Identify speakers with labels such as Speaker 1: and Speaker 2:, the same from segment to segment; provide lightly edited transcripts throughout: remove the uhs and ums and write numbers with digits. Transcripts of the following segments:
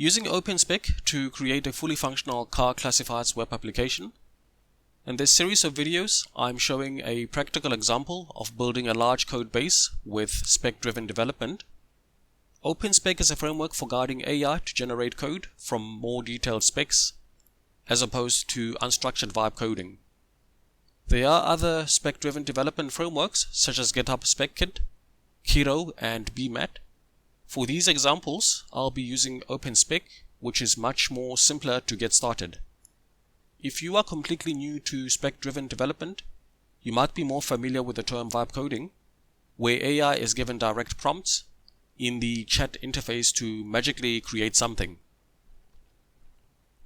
Speaker 1: Using OpenSpec to create a fully functional car classifieds web application. In this series of videos, I'm showing a practical example of building a large code base with Spec Driven Development. OpenSpec is a framework for guiding AI to generate code from more detailed specs as opposed to unstructured vibe coding. There are other Spec Driven Development frameworks such as GitHub Spec Kit, Kiro, and BMAT. For these examples, I'll be using OpenSpec, which is much more simpler to get started. If you are completely new to Spec Driven Development, you might be more familiar with the term vibe coding, where AI is given direct prompts in the chat interface to magically create something.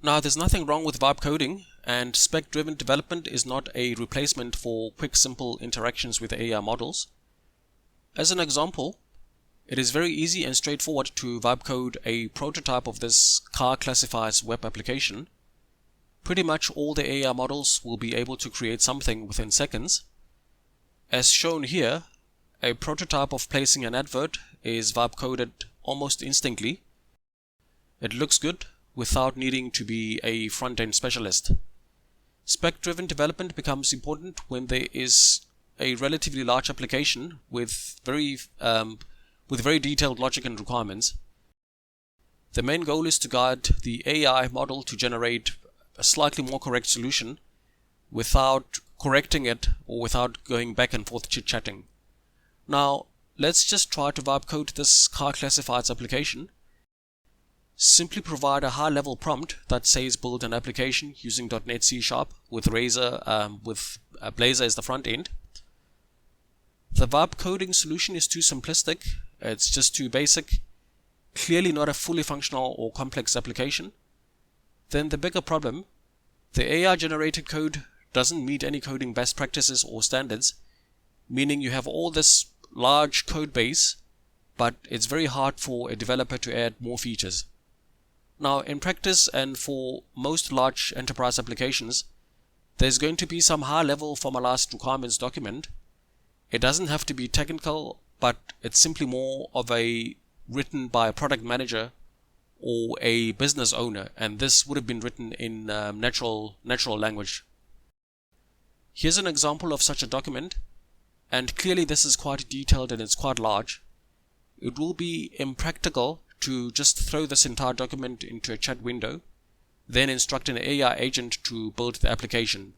Speaker 1: Now, there's nothing wrong with vibe coding, and Spec Driven Development is not a replacement for quick, simple interactions with AI models. As an example, it is very easy and straightforward to vibe code a prototype of this car classifieds web application. Pretty much all the AI models will be able to create something within seconds. As shown here, a prototype of placing an advert is vibe coded almost instantly. It looks good without needing to be a front-end specialist. Spec-driven development becomes important when there is a relatively large application with very detailed logic and requirements. The main goal is to guide the AI model to generate a slightly more correct solution without correcting it or without going back and forth chit-chatting. Now, let's just try to vibe code this car classifieds application. Simply provide a high-level prompt that says build an application using .NET C# with Blazor as the front end. The vibe coding solution is too simplistic. It's just too basic, clearly not a fully functional or complex application. Then the bigger problem, the AI generated code doesn't meet any coding best practices or standards, meaning you have all this large code base, but it's very hard for a developer to add more features. Now, in practice and for most large enterprise applications, there's going to be some high-level formalized requirements document. It doesn't have to be technical, but it's simply more of a written by a product manager or a business owner, and this would have been written in natural language. Here's an example of such a document, and clearly this is quite detailed and it's quite large. It will be impractical to just throw this entire document into a chat window, then instruct an AI agent to build the application.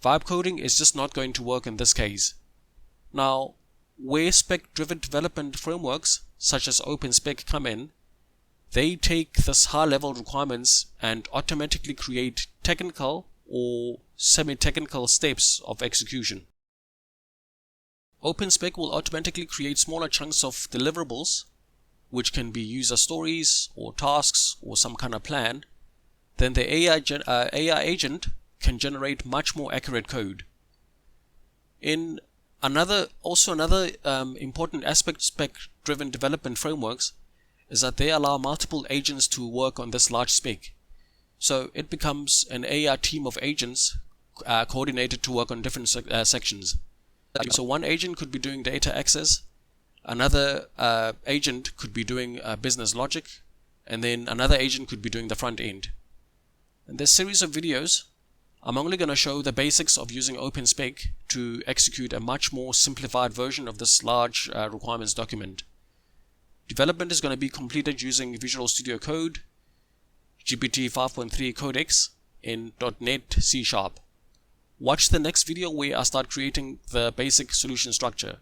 Speaker 1: Vibe coding is just not going to work in this case. Now, where spec-driven development frameworks such as OpenSpec come in, they take this high-level requirements and automatically create technical or semi-technical steps of execution. OpenSpec will automatically create smaller chunks of deliverables, which can be user stories or tasks or some kind of plan. Then the AI agent can generate much more accurate code. Another important aspect of spec-driven development frameworks is that they allow multiple agents to work on this large spec. So it becomes an AI team of agents coordinated to work on different sections. So one agent could be doing data access, another agent could be doing business logic, and then another agent could be doing the front end. In this series of videos, I'm only going to show the basics of using OpenSpec to execute a much more simplified version of this large requirements document. Development is going to be completed using Visual Studio Code, GPT 5.3 codecs in .NET C#. Watch the next video where I start creating the basic solution structure.